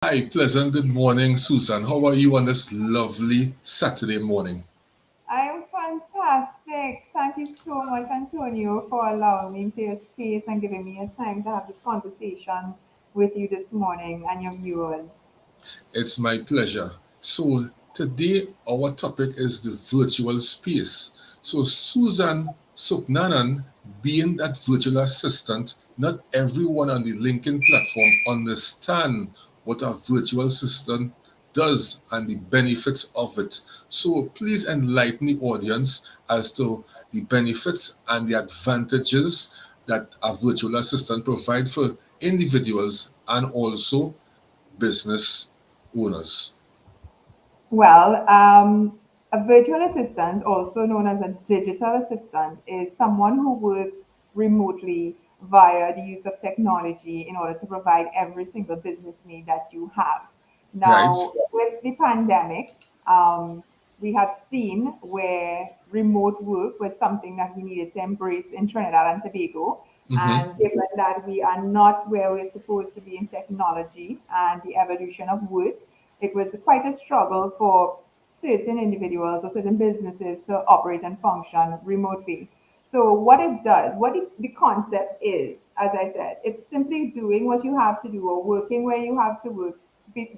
Hi, pleasant good morning, Susan. How are you on this lovely Saturday morning? I'm fantastic. Thank you so much, Antonio, for allowing me into your space and giving me a time to have this conversation with you this morning and your viewers. It's my pleasure. So, today our topic is the virtual space. So, Susan Sooknanan, being that virtual assistant, not everyone on the LinkedIn platform understand what a virtual assistant does and the benefits of it. So, please enlighten the audience as to the benefits and the advantages that a virtual assistant provide for individuals and also business owners. Well, a virtual assistant, also known as a digital assistant, is someone who works remotely via the use of technology in order to provide every single business need that you have. Right? Now, with the pandemic, we have seen where remote work was something that we needed to embrace in Trinidad and Tobago. Mm-hmm. And given that we are not where we're supposed to be in technology and the evolution of work, it was quite a struggle for certain individuals or certain businesses to operate and function remotely. So, what it does, what the concept is, as I said, it's simply doing what you have to do or working where you have to work,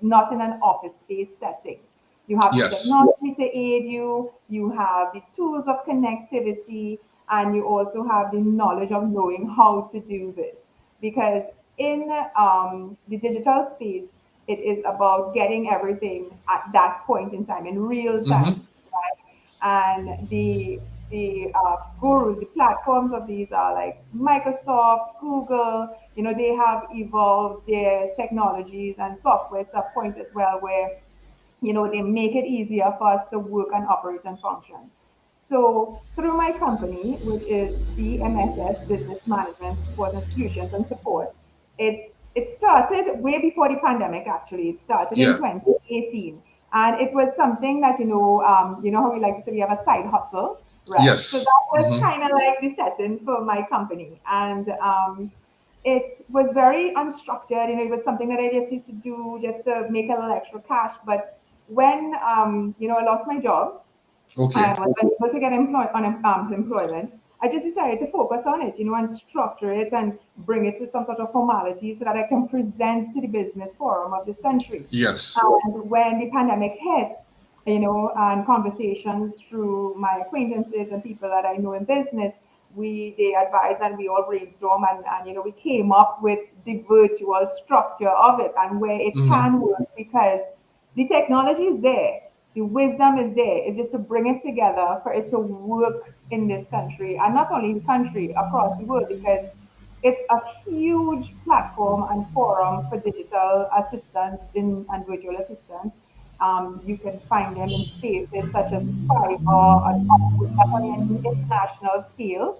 not in an office space setting. You have the Yes. technology to aid you, you have the tools of connectivity, and you also have the knowledge of knowing how to do this. Because in the digital space, it is about getting everything at that point in time, in real Mm-hmm. time, right? And the gurus, the platforms of these are like Microsoft, Google. You know, they have evolved their technologies and software sub point as well, where they make it easier for us to work and operate and function. So through my company, which is BMSS, Business Management Support and Solutions and Support, it started way before the pandemic. Actually, it started in Yeah. 2018, and it was something that how we like to say we have a side hustle, right? So Yes. that was Mm-hmm. kind of like the setting for my company, and it was very unstructured. It was something that I just used to do just to make a little extra cash. But when I lost my job Okay. and was unable to get employment, I just decided to focus on it, and structure it and bring it to some sort of formality so that I can present to the business forum of this country. Yes. And when the pandemic hit, and conversations through my acquaintances and people that I know in business, they advised and we all brainstorm and we came up with the virtual structure of it and where it Mm-hmm. can work because the technology is there, the wisdom is there. It's just to bring it together for it to work in this country and not only the country, across the world, because it's a huge platform and forum for digital assistants and virtual assistants. You can find them in spaces such as Fiverr and Upwork, that's on an international scale.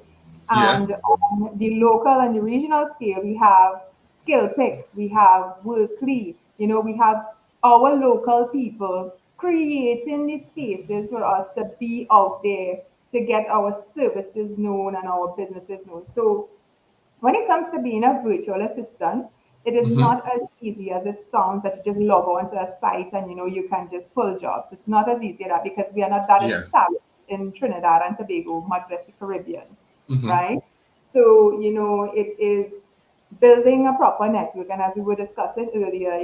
Yeah. And on the local and the regional scale, we have Skill Pick, we have Workly, we have our local people creating these spaces for us to be out there to get our services known and our businesses known. So when it comes to being a virtual assistant, it is Mm-hmm. not as easy as it sounds that you just log on to a site and you can just pull jobs. It's not as easy as that because we are not that Yeah. established in Trinidad and Tobago, much less the Caribbean, Mm-hmm. right? So, it is building a proper network. And as we were discussing earlier,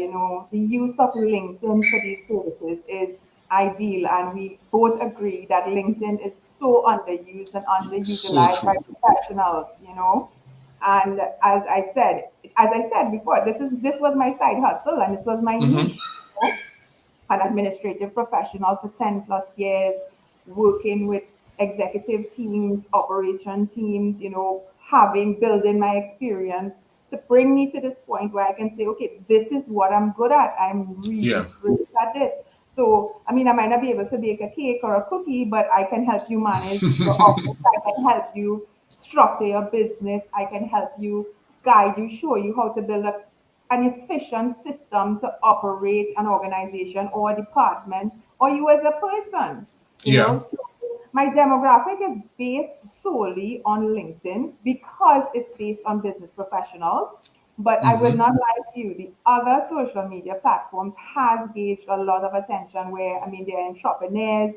the use of LinkedIn for these services is ideal. And we both agree that LinkedIn is so underused and So underutilized by true. professionals. And as I said before, this was my side hustle and this was my Mm-hmm. niche. An administrative professional for 10 plus years, working with executive teams, operation teams, building my experience to bring me to this point where I can say, okay, this is what I'm good at. I'm Yeah. really great at this. So, I mean, I might not be able to bake a cake or a cookie, but I can help you manage your office. I can help you structure your business. I can help you guide you, show you how to build an efficient system to operate an organization or a department or you as a person. Yeah. So my demographic is based solely on LinkedIn because it's based on business professionals. But I will Mm-hmm. not lie to you, the other social media platforms has gauged a lot of attention where, I mean, they're entrepreneurs,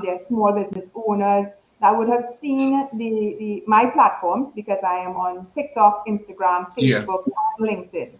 they're small business owners that would have seen my platforms because I am on TikTok, Instagram, Yeah. Facebook, and LinkedIn.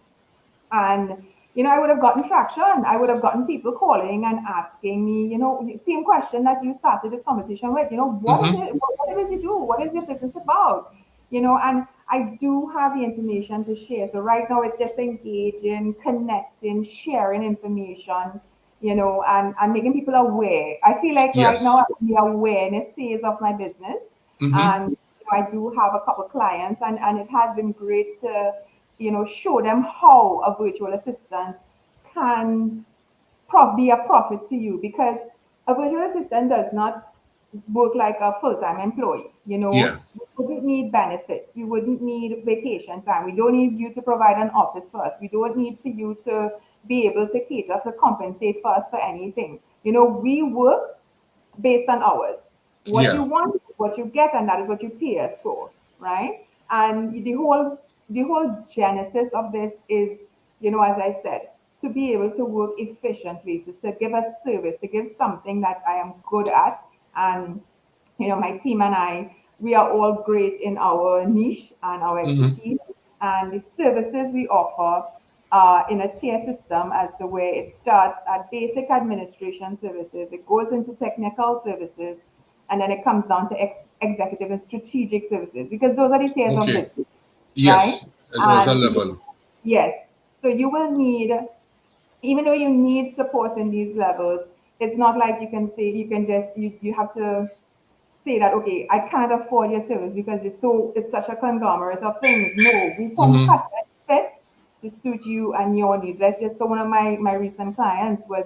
And, I would have gotten traction. I would have gotten people calling and asking me, same question that you started this conversation with, what is Mm-hmm. it, what it is you do? What is your business about? And I do have the information to share. So right now it's just engaging, connecting, sharing information, and making people aware. I feel like right now Yes. I'm in the awareness phase of my business. Mm-hmm. And I do have a couple clients, and it has been great to, show them how a virtual assistant can be a profit to you, because a virtual assistant does not work like a full-time employee. Yeah. We wouldn't need benefits. We wouldn't need vacation time. We don't need you to provide an office for us. We don't need for you to be able to cater to compensate for us for anything. We work based on hours. What Yeah. you want is what you get, and that is what you pay us for, right? And the whole genesis of this is, as I said, to be able to work efficiently, to give a service, to give something that I am good at. And my team and I, we are all great in our niche and our Mm-hmm. expertise, and the services we offer in a tier system as to where it starts at basic administration services, it goes into technical services, and then it comes down to executive and strategic services, because those are the tiers of Okay. business, right? Yes. As well as a And level. yes, so you will need, even though you need support in these levels, it's not like you can say you can just you have to say that, okay, I can't afford your service because it's such a conglomerate of things. No, we can Mm-hmm. cut and fit to suit you and your needs. That's just, so one of my recent clients was,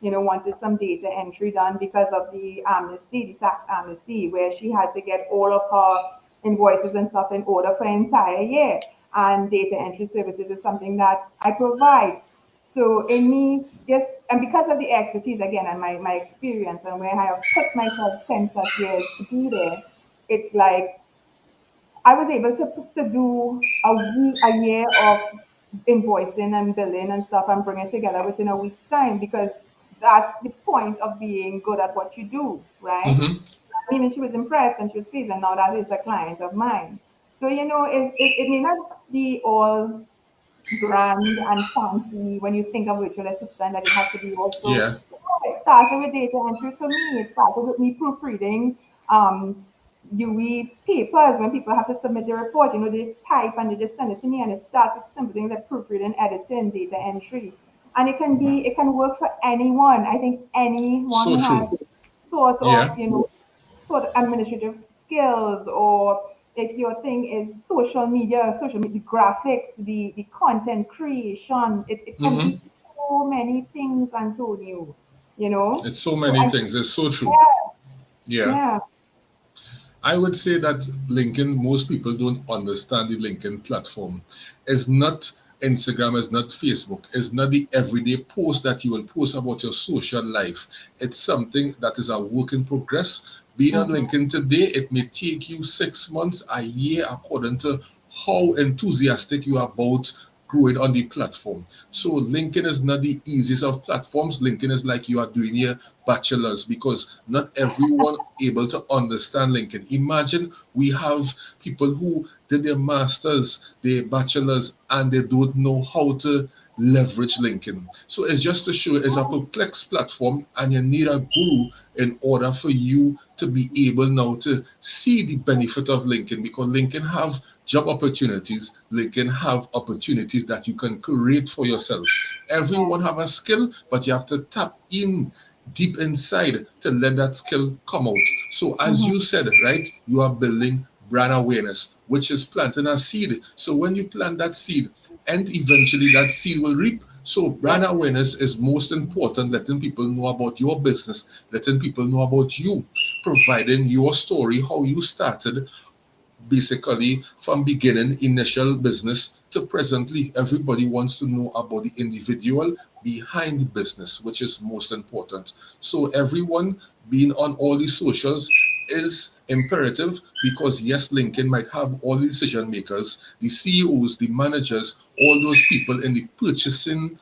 wanted some data entry done because of the amnesty, the tax amnesty, where she had to get all of her invoices and stuff in order for an entire year. And data entry services is something that I provide. So in me, yes, and because of the expertise again and my experience and where I have put myself 10 plus years to be there, it's like I was able to do a year of invoicing and billing and stuff and bring it together within a week's time, because that's the point of being good at what you do, right? Mm-hmm. I mean, and she was impressed and she was pleased, and now that is a client of mine. So, it may not be all grand and fancy when you think of virtual assistant, that it has to be also, Yeah. it started with data entry for me. It started with me proofreading UE papers when people have to submit their report. They just type and they just send it to me, and it starts with simple things like proofreading, editing, data entry. And it can work for anyone. I think anyone So who has true. sort of, Yeah. sort of administrative skills, or if your thing is social media graphics, the content creation, it can be Mm-hmm. so many things, Antonio, you know. It's so So many things. It's so true. yeah, Yeah. yeah. I would say that LinkedIn, most people don't understand the LinkedIn platform. It's not Instagram, it's not Facebook, it's not the everyday post that you will post about your social life. It's something that is a work in progress. Being on Mhm. LinkedIn today, it may take you 6 months, a year, according to how enthusiastic you are about growing on the platform. So LinkedIn is not the easiest of platforms. LinkedIn is like you are doing your bachelor's, because not everyone able to understand LinkedIn. Imagine we have people who did their masters, their bachelor's, and they don't know how to leverage LinkedIn. So it's just to show it's a complex platform, and you need a guru in order for you to be able now to see the benefit of LinkedIn, because LinkedIn have job opportunities, LinkedIn have opportunities that you can create for yourself. Yeah. Everyone have a skill, but you have to tap in deep inside to let that skill come out. So as you Mhm. said, right, you are building brand awareness, which is planting a seed. So when you plant that seed, and eventually that seed will reap. So brand Yes. awareness is most important, letting people know about your business, letting people know about you, providing your story, how you started, basically from beginning initial business to presently. Everybody wants to know about the individual behind the business, which is most important. So everyone being on all the socials, is imperative because yes, LinkedIn might have all the decision makers, the CEOs, the managers, all those people in the purchasing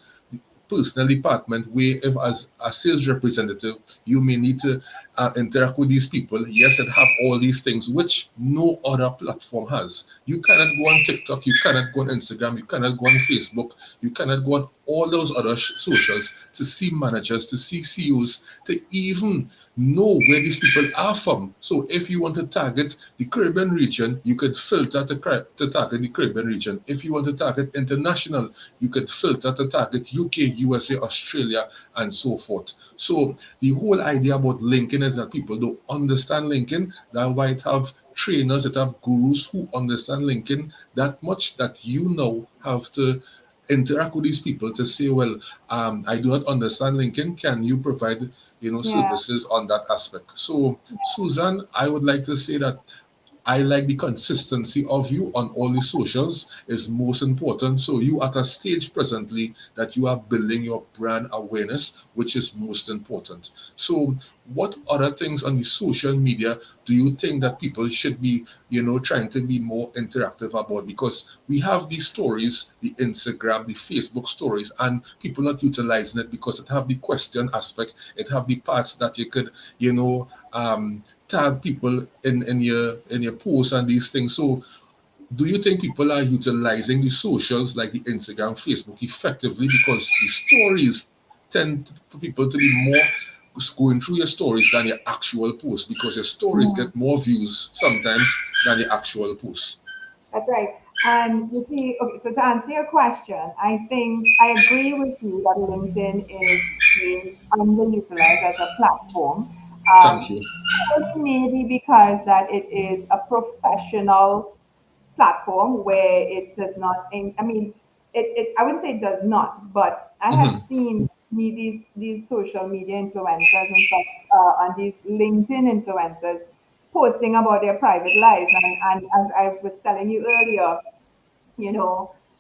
personal department where if as a sales representative you may need to interact with these people, yes, and have all these things which no other platform has. You cannot go on TikTok, you cannot go on Instagram, you cannot go on Facebook, you cannot go on all those other socials to see managers, to see CEOs, to even know where these people are from. So if you want to target the Caribbean region, you could filter to target the Caribbean region. If you want to target international, you could filter to target UK, USA, Australia, and so forth. So the whole idea about LinkedIn is that people don't understand LinkedIn. That's why it have trainers, it have gurus who understand LinkedIn that much that you now have to interact with these people to say, well, I do not understand LinkedIn. Can you provide, Yeah. services on that aspect? So, Suzanne, I would like to say that I like the consistency of you on all the socials is most important. So you at a stage presently that you are building your brand awareness, which is most important. So what other things on the social media do you think that people should be, trying to be more interactive about? Because we have these stories, the Instagram, the Facebook stories, and people not utilizing it because it have the question aspect, it have the parts that you could, tag people in your posts and these things. So do you think people are utilizing the socials like the Instagram, Facebook effectively because the stories tend for people to be more going through your stories than your actual posts because your stories Mm. get more views sometimes than your actual posts? That's right. And you see, okay, so to answer your question, I think I agree with you that LinkedIn is being underutilized as a platform. Thank you. Maybe because that it is a professional platform where it does not, I mean, I wouldn't say it does not, but I have Hmm. seen these social media influencers and stuff, and these LinkedIn influencers posting about their private lives. And as I was telling you earlier,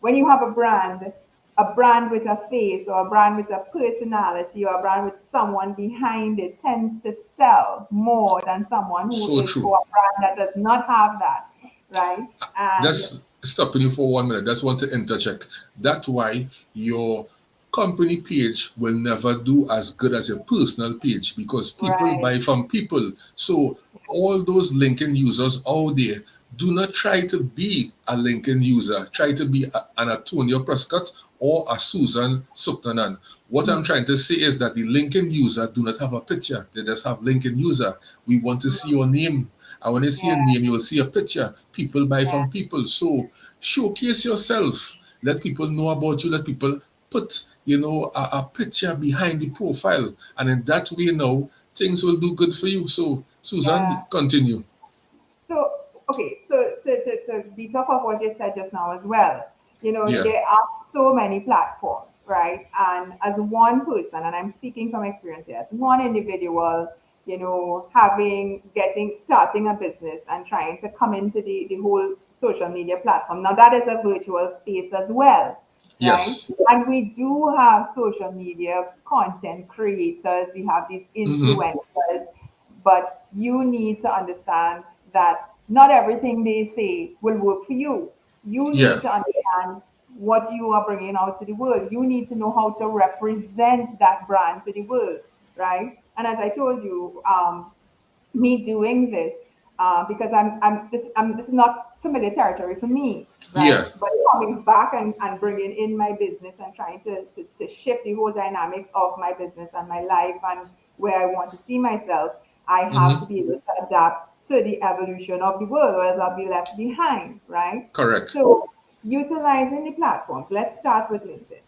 when you have a brand with a face or a brand with a personality or a brand with someone behind it tends to sell more than someone who So is true. or a brand that does not have that, right? And Just stopping you for 1 minute. Just want to interject. That's why your company page will never do as good as your personal page because people right, buy from people. So all those LinkedIn users out there, do not try to be a LinkedIn user. Try to be an Antonio Prescott or a Susan Sooknanan. What I'm trying to say is that the LinkedIn user do not have a picture. They just have LinkedIn user. We want to see your name. And when you see a yeah, name, you will see a picture. People buy yeah, from people. So showcase yourself. Let people know about you. Let people put, a picture behind the profile. And in that way now, things will do good for you. So Susan, yeah. continue. So, okay, so to beat off of what you said just now as well, Yeah. there are so many platforms, right? And as one person, and I'm speaking from experience here, as one individual, starting a business and trying to come into the whole social media platform. Now, that is a virtual space as well, right? Yes. And we do have social media content creators, we have these Mm-hmm. influencers, but you need to understand that not everything they say will work for you. You Yeah. need to understand what you are bringing out to the world. You need to know how to represent that brand to the world, right? And as I told you, me doing this because this is not familiar territory for me, Yeah. right? But coming back and bringing in my business and trying to shift the whole dynamics of my business and my life and where I want to see myself, I have to Mm-hmm. be able to adapt to the evolution of the world, or else I'll be left behind, right? Correct. So utilizing the platforms. Let's start with LinkedIn.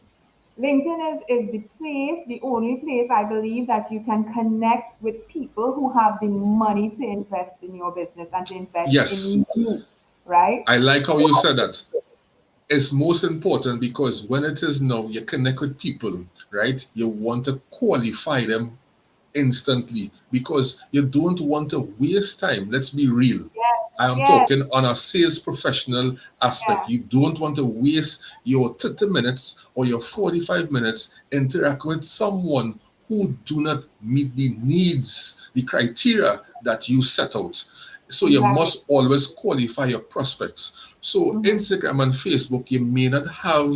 LinkedIn is the place, the only place I believe that you can connect with people who have the money to invest in your business and to invest Yes. in you, right? I like how you said that. It's most important because when it is now you connect with people, right? You want to qualify them instantly because you don't want to waste time. Let's be real. Yes, I am yes, talking on a sales professional aspect. yeah, You don't want to waste your 30 minutes or your 45 minutes interact with someone who do not meet the needs, the criteria that you set out. So you Exactly. must always qualify your prospects. So Mm-hmm. Instagram and Facebook, you may not have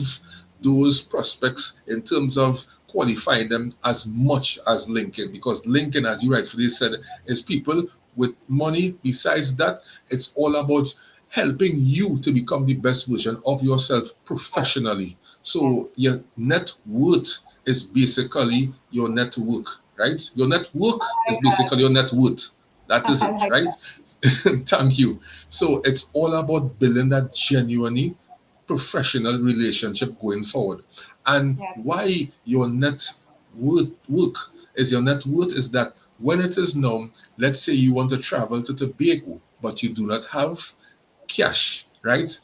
those prospects in terms of qualifying them as much as LinkedIn, because LinkedIn, as you rightfully said, is people with money. Besides that, it's all about helping you to become the best version of yourself Yes. professionally. Yes. So your net worth is basically your network, right? Your network is I basically your net worth. That is I it, like right? that. Thank you. So it's all about building that genuinely professional relationship going forward. And Yes. why your net work is your net worth is that when it is known, let's say you want to travel to Tobago, but you do not have cash, right?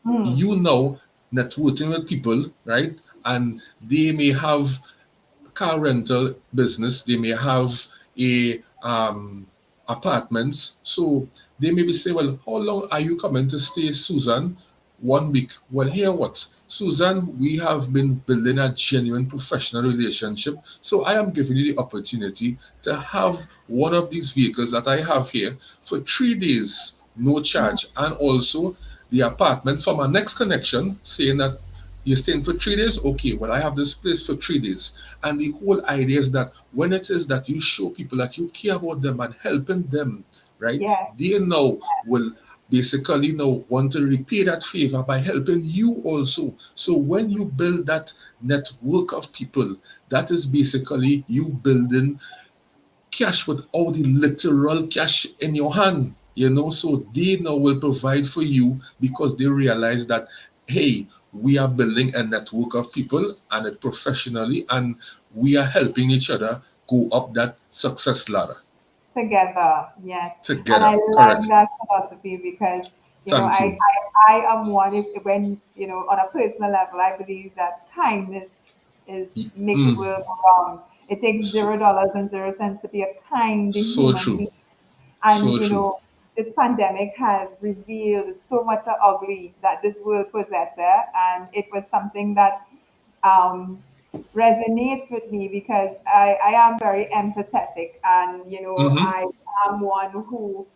Mm. You know, networking with people, right? And they may have car rental business, they may have a apartments. So they may be saying, well, how long are you coming to stay, Susan? 1 week. Well, here what? Susan, we have been building a genuine professional relationship. So I am giving you the opportunity to have one of these vehicles that I have here for 3 days, no Mm. charge. And also the apartments from our next connection saying that you're staying for 3 days? Okay, well, I have this place for 3 days. And the whole idea is that when it is that you show people that you care about them and helping them, right, Yes. they now will basically now want to repay that favor by helping you also. So when you build that network of people, that is basically you building cash with all the literal cash in your hand, so they now will provide for you because they realize that, hey, we are building a network of people and it professionally, and we are helping each other go up that success ladder Together, yes. And I together. like Correct. that philosophy because, Thank you. I am one, if, when, on a personal level, I believe that kindness is make the Mm, world go round. It takes so, $0 and 0 cents to be a kind so human true. being. And, So true. this pandemic has revealed so much of ugly that this world possesses. And it was something that um, resonates with me because I am very empathetic, and Hmm. I am one who,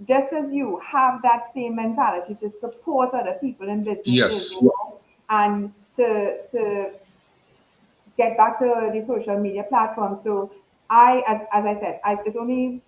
just as you, have that same mentality to support other people in businesses, Yes. and to get back to the social media platform. So as I said, it's only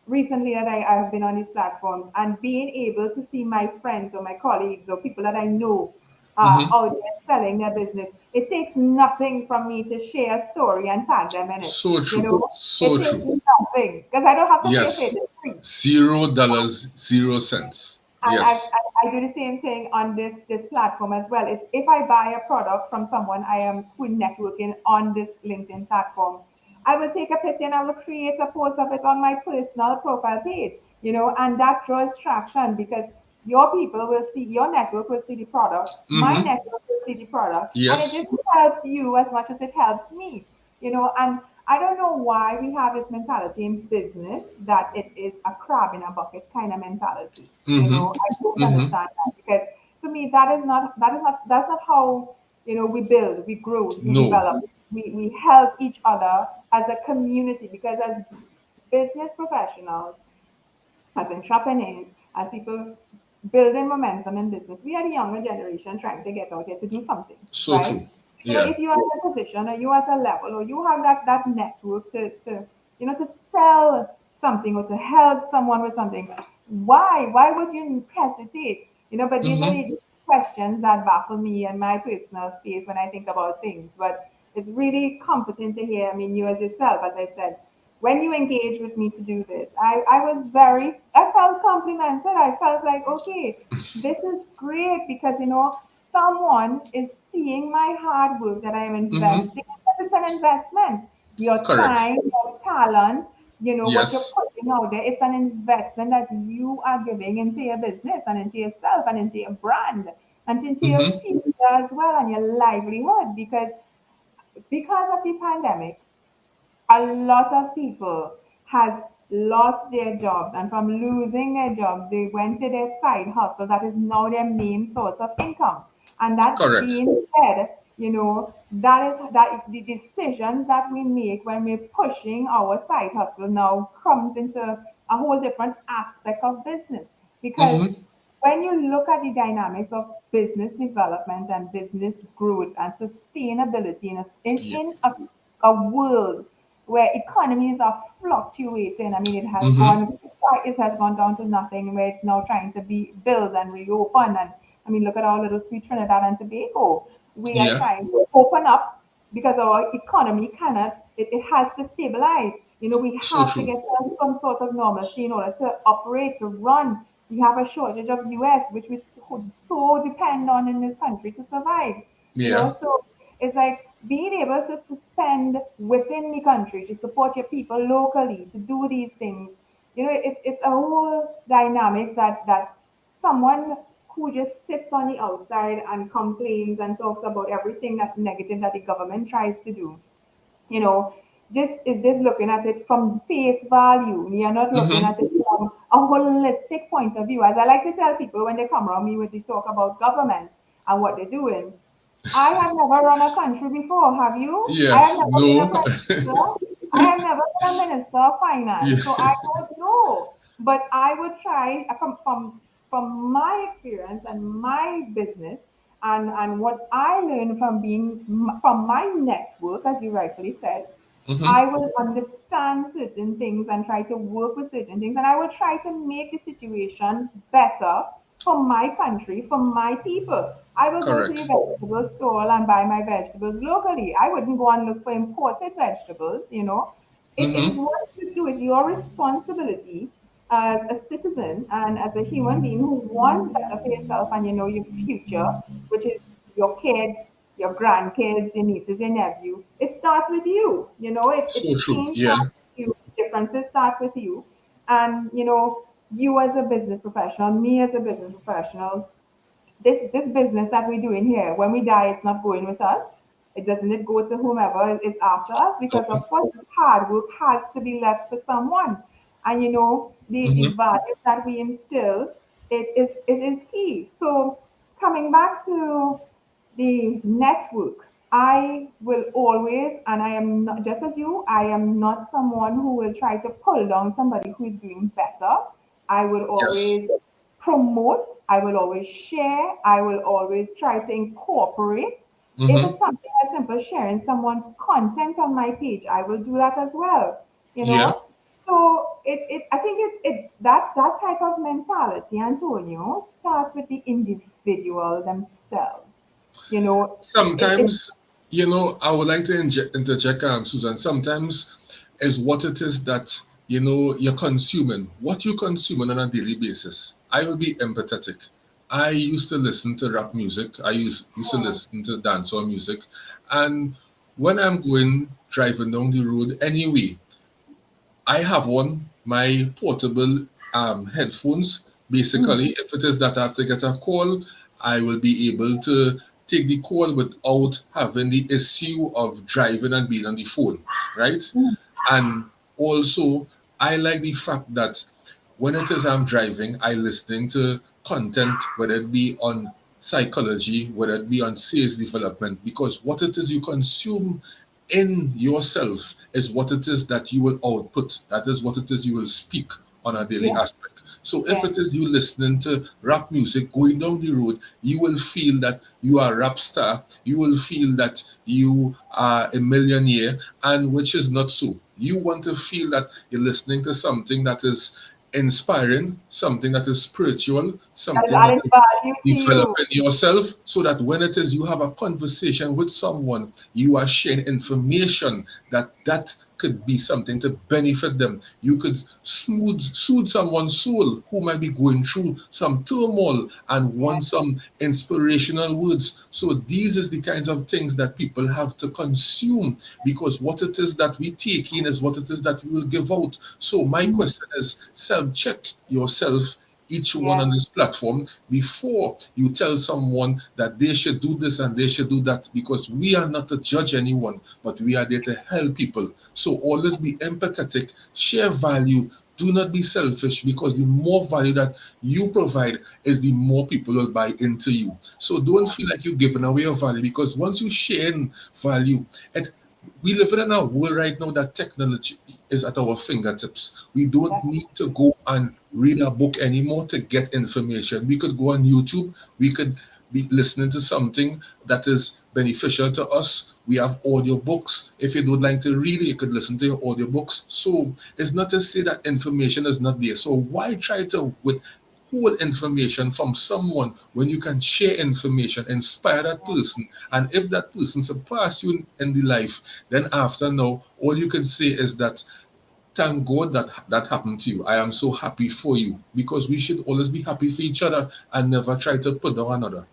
recently that I have been on these platforms, and being able to see my friends or my colleagues or people that I know Hmm. out there selling their business, it takes nothing from me to share a story and tag them in it. So You true. know, it So takes true. nothing because I don't have to pay for it. Yes. It's free. $0, 0 cents. And Yes. I do the same thing on this platform as well. If I buy a product from someone I am who networking on this LinkedIn platform, I will take a picture and I will create a post of it on my personal profile page, and that draws traction because your people will see, your network will see the product, my Hmm. network will see the product, and it Yes. just helps you as much as it helps me, and I don't know why we have this mentality in business that it is a crab in a bucket kind of mentality. Hmm. I don't Hmm. understand that because to me that's not how we build, we grow, we No. develop, we help each other as a community because as business professionals, as entrepreneurs, as people building momentum in business. We are the younger generation trying to get out here to do something, So right? true. So Yeah. if you are in a position or you are at a level or you have that network to sell something or to help someone with something, why would you hesitate? But these are Hmm. the questions that baffle me in my personal space when I think about things. But it's really comforting to hear. I mean, you as yourself, as I said, when you engaged with me to do this, I felt complimented. I felt like, okay, this is great because, someone is seeing my hard work that I am Hmm. investing. It's an investment. Your Correct. time, your talent, what you're Yes. putting out there, it's an investment that you are giving into your business and into yourself and into your brand and into your Hmm. future as well and your livelihood because of the pandemic, a lot of people has lost their jobs, and from losing their jobs they went to their side hustle that is now their main source of income. And that Correct. being said, that is that the decisions that we make when we're pushing our side hustle now comes into a whole different aspect of business, because Mm-hmm. when you look at the dynamics of business development and business growth and sustainability Yeah. in a world where economies are fluctuating. I mean, Mm-hmm. it has gone down to nothing. Where it's now trying to be built and reopen. And I mean, look at our little sweet Trinidad and Tobago. We are Yeah. trying to open up because our economy cannot. It has to stabilize. We So have to true. get some sort of normalcy in order to operate, to run. We have a shortage of US, which we so depend on in this country to survive. Yeah. So it's like being able to suspend within the country to support your people locally to do these things. It's a whole dynamics that someone who just sits on the outside and complains and talks about everything that's negative that the government tries to do, you know, just looking at it from face value. We are not looking Mm-hmm. at it from a holistic point of view. As I like to tell people when they come around me with the talk about government and what they're doing, I have never run a country before. Have you? I have Yes. never been a No. prime minister. I have never been a minister of finance, Yeah. so I don't know. But I would try from my experience and my business and what I learned from from my network, as you rightfully said. Mm-hmm. I will understand certain things and try to work with certain things, and I will try to make the situation better for my country, for my people. I will go to the Correct. vegetable stall and buy my vegetables locally. I wouldn't go and look for imported vegetables. It is Mm-hmm. what you do. It's your responsibility as a citizen and as a human being who wants better for yourself and your future, which is your kids, your grandkids, your nieces, your nephew. It starts with you. So The true. change Yeah. starts with you. Differences start with you. And you as a business professional, me as a business professional, this business that we're doing here, when we die, it's not going with us. It go to whomever is after us, because of No. course this hard work has to be left for someone. And the Mm-hmm. values that we instill, it is key. So coming back to the network, I will always, and I am not just as you, I am not someone who will try to pull down somebody who is doing better. I will Yes. always promote, I will always share, I will always try to incorporate. If Mm-hmm. it's something as simple as sharing someone's content on my page, I will do that as well. You Yeah. know, so I think that type of mentality, Antonio, starts with the individual themselves. You know, it Sometimes, I would like to interject, Susan. Sometimes is what it is that, you're consuming, what you're consuming on a daily basis. I will be empathetic. I used to listen to rap music. I used to listen to dancehall music. And when I'm going driving down the road anyway, I have my portable headphones. Basically, mm, if it is that I have to get a call, I will be able to take the call without having the issue of driving and being on the phone, right? mm, And also, I like the fact that when it is I'm driving, I listening to content, whether it be on psychology, whether it be on sales development, because what it is you consume in yourself is what it is that you will output. That is what it is you will speak on a daily yeah, aspect. So if yeah, it is you listening to rap music going down the road, you will feel that you are a rap star. You will feel that you are a millionaire, and which is not so. You want to feel that you're listening to something that is inspiring, something that is spiritual, that is something that added is value to you. developing yourself, so that when it is you have a conversation with someone, you are sharing information that could be something to benefit them. You could soothe someone's soul who might be going through some turmoil and Yeah, want some inspirational words. So these is the kinds of things that people have to consume, because what it is that we take in is what it is that we will give out. So my mm, question is, self-check yourself, each one yeah. on this platform, before you tell someone that they should do this and they should do that, because we are not to judge anyone, but we are there to help people. So always be empathetic, share value, Do not be selfish, because the more value that you provide is the more people will buy into you. So don't feel like you're giving away your value, because once you share in value, it we live in a world right now that technology is at our fingertips. We don't need to go and read a book anymore to get information. We could go on YouTube, we could be listening to something that is beneficial to us. We have audiobooks. If you don't like to read it, you could listen to your audiobooks. So it's not to say that information is not there. So why try to withhold information from someone when you can share information, inspire that person, and if that person surpass you in the life, then after now, all you can say is that thank God that that happened to you. I am so happy for you, because we should always be happy for each other and never try to put down another.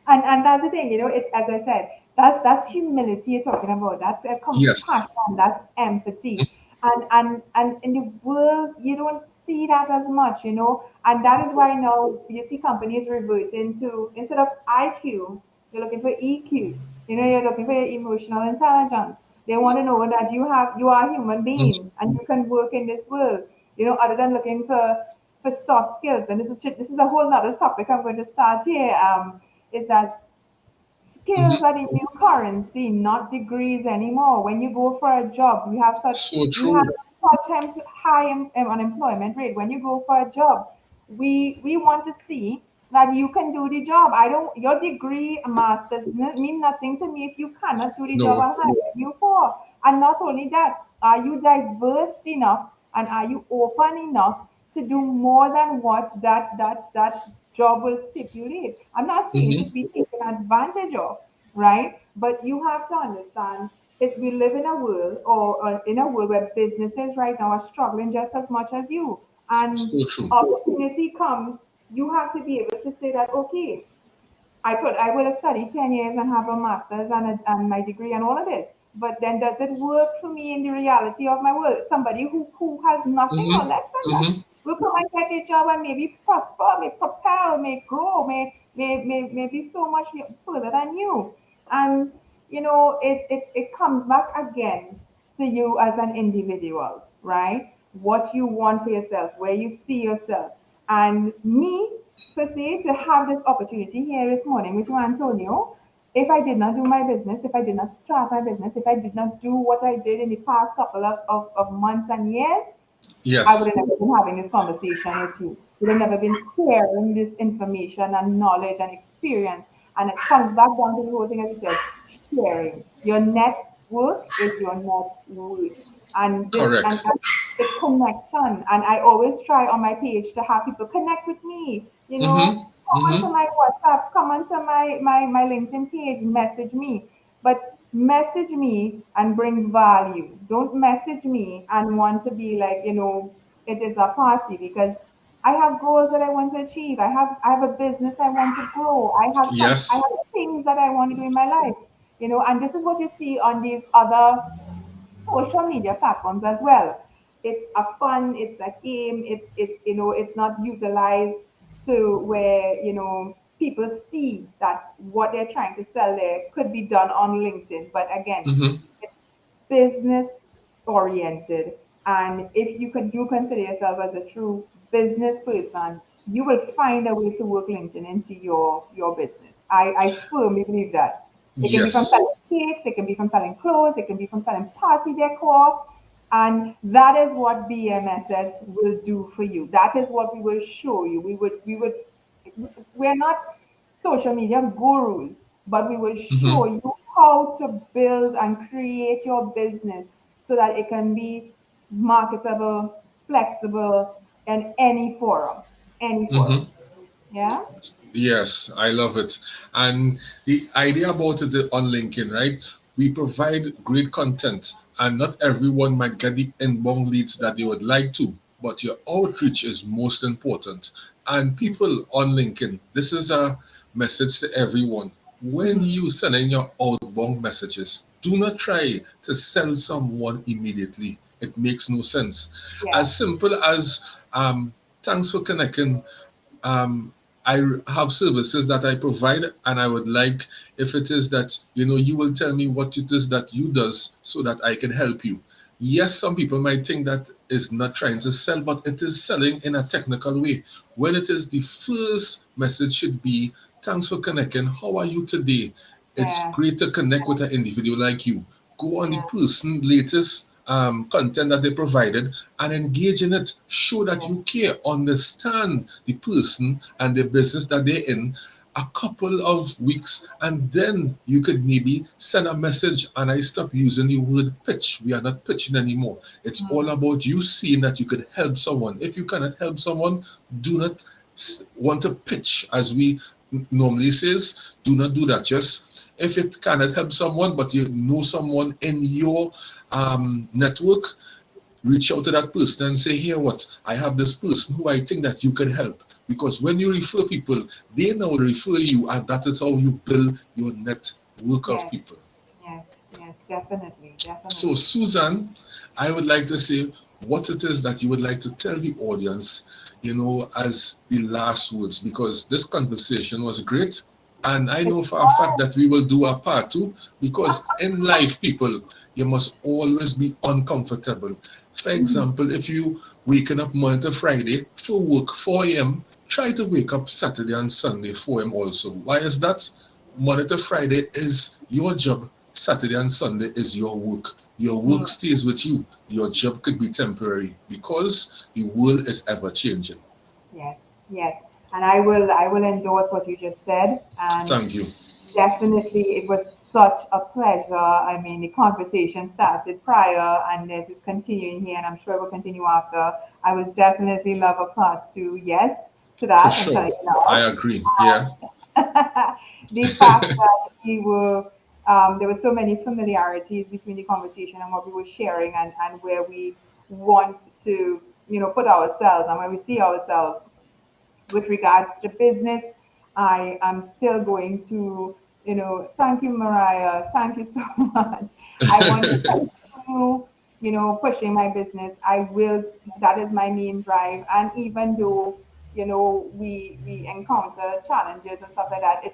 And that's the thing, it, as I said, that's humility you're talking about. That's a Yes. compassion, that's empathy. And in the world you don't see that as much. And that is why now you see companies reverting to, instead of IQ, you're looking for EQ. You're looking for your emotional intelligence. They want to know that you are a human Mhm. being and you can work in this world, other than looking for soft skills. And this is a whole nother topic I'm going to start here. Is that Mhm. skills are the new currency, not degrees anymore. When you go for a job, So we have true. such high unemployment rate. When you go for a job, we want to see that you can do the job. I don't Your degree, a master's mean nothing to me if you cannot do the job No. I'm hiring you for. And not only that, are you diverse enough and are you open enough to do more than what that job will stipulate? I'm not saying to Mhm. be taken advantage of, right? But you have to understand, if we live in a world, or in a world where businesses right now are struggling just as much as you, and So true. opportunity comes, you have to be able to say that, okay, I would have studied 10 years and have a master's and my degree and all of this. But then does it work for me in the reality of my world? Somebody who has nothing or Mhm. less than that Mhm. will come and get a job and maybe prosper, may propel, may grow, may be so much further than you. And it comes back again to you as an individual, right? What you want for yourself, where you see yourself. And me, per se, to have this opportunity here this morning with you, Antonio, if I did not do my business, if I did not start my business, if I did not do what I did in the past couple of months and years, I would Yes. have never been having this conversation with you. Would have never been sharing this information and knowledge and experience. And it comes back down to the whole thing, as you said, sharing. Your network is your net worth. And Correct. it's connection. And I always try on my page to have people connect with me. Mhm. Come onto Mhm. my WhatsApp, come onto my LinkedIn page, message me. But message me and bring value. Don't message me and want to be like, it is a party, because I have goals that I want to achieve. I have a business I want to grow. I Yes. have things that I want to do in my life. And this is what you see on these other social media platforms as well. It's a fun, it's a game, it's not utilized to where people see that what they're trying to sell there could be done on LinkedIn. But again, Mhm. it's business oriented. And if you could do consider yourself as a true business person, you will find a way to work LinkedIn into your business. I firmly believe that. It can be from Yes. selling cakes, it can be from selling clothes, it can be from selling party decor. And that is what BMSS will do for you. That is what we will show you. We're not social media gurus, but we will show Mhm. you how to build and create your business so that it can be marketable, flexible in any forum. Any forum. Mhm. Yeah? Yes, I love it. And the idea about it on LinkedIn, right? We provide great content, and not everyone might get the inbound leads that they would like to, but your outreach is most important. And people on LinkedIn, this is a message to everyone. When Mm-hmm. you send in your outbound messages, do not try to sell someone immediately. It makes no sense. Yeah. As simple as thanks for connecting. um, I have services that I provide, and I would like, if it is that you will tell me what it is that you does, so that I can help you. Yes, some people might think that is not trying to sell, but it is selling in a technical way. When it is the first message should be, thanks for connecting. How are you today? It's Yeah, great to connect with an individual like you. Go on the yeah, person latest content that they provided and engage in it. Show that yeah, you care, understand the person and the business that they're in a couple of weeks, and then you could maybe send a message. And I stop using the word pitch. We are not pitching anymore. It's all mm, about you seeing that you could help someone. If you cannot help someone, do not want to pitch, as we normally says. Do not do that. Just if it cannot help someone, but you know someone in your network, reach out to that person and say, here what, I have this person who I think that you can help. Because when you refer people, they now refer you, and that is how you build your network of yes, people. yes, yes, definitely, So, definitely. Suzanne, I would like to say what it is that you would like to tell the audience, as the last words, because this conversation was great. And I It's know for a fact that we will do a part two, because in life, people, you must always be uncomfortable. For mhm, example, if you waking up Monday to Friday for work 4 a.m., try to wake up Saturday and Sunday 4 a.m. also. Why is that? Monday to Friday is your job. Saturday and Sunday is your work. Your work mm, stays with you. Your job could be temporary because the world is ever changing. yes, yes. And I will endorse what you just said. And Thank you. definitely, it was such a pleasure. I mean, the conversation started prior, and this is continuing here, and I'm sure it will continue after. I would definitely love a part two. Yes, to For that. I'm telling sure. you I now. agree. Yeah. The fact that there were so many familiarities between the conversation and what we were sharing, and where we want to, put ourselves and where we see ourselves with regards to business. I am still going to, thank you, Mariah. Thank you so much. I want to continue, pushing my business. I will, that is my main drive. And even though, we encounter challenges and stuff like that,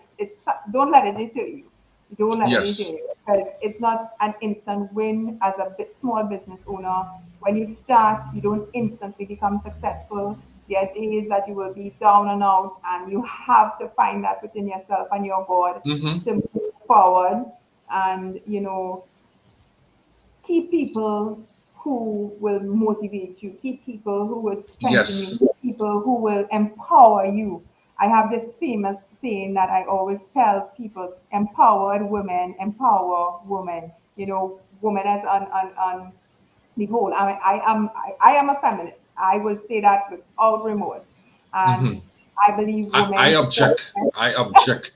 don't let it deter you. Don't let it deter Yes. you. Because it's not an instant win as a small business owner. When you start, you don't instantly become successful. There are days that you will be down and out, and you have to find that within yourself and your God Mm-hmm. to move forward. And keep people who will motivate you, keep people who will strengthen you, Yes. keep people who will empower you. I have this famous saying that I always tell people: empowered women empower women. Women as on the whole. I am a feminist. I will say that without remorse. And Mm-hmm. I believe I women object. I object.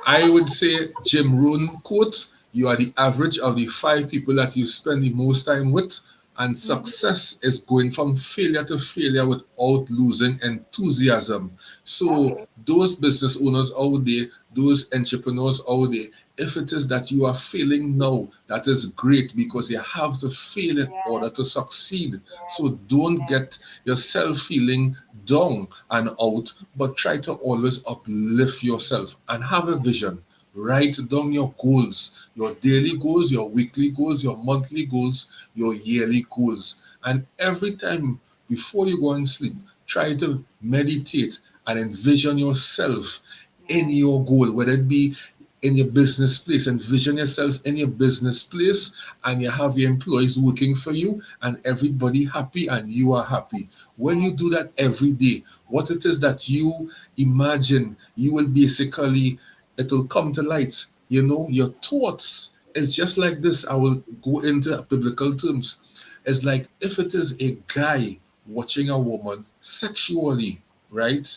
I would say, Jim Rohn quote, you are the average of the five people that you spend the most time with, and success is going from failure to failure without losing enthusiasm. So, okay. those business owners out there, those entrepreneurs out there, if it is that you are failing now, that is great, because you have to fail in Yes, order to succeed. yes, So don't yes, get yourself feeling down and out, but try to always uplift yourself and have a vision. Write down your goals, your daily goals, your weekly goals, your monthly goals, your yearly goals. And every time before you go and sleep, try to meditate and envision yourself in yes, your goal, whether it be in your business place. Envision yourself in your business place, and you have your employees working for you, and everybody happy, and you are happy. When you yes, do that every day, what it is that you imagine, you will basically, it will come to light. Your thoughts is just like this. I will go into biblical terms. It's like if it is a guy watching a woman sexually, right?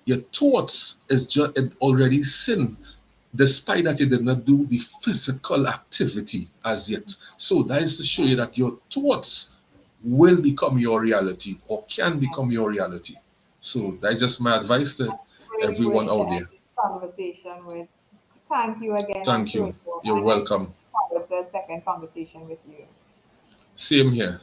Your thoughts is just already sin, despite that you did not do the physical activity as yet. So that is to show you that your thoughts will become your reality or can yes, become your reality. yes. So that's just my advice to Great everyone way to out end there. this conversation with. Thank you again, Thank you. Antonio, You're and I look welcome. forward to a second conversation with you. Same here.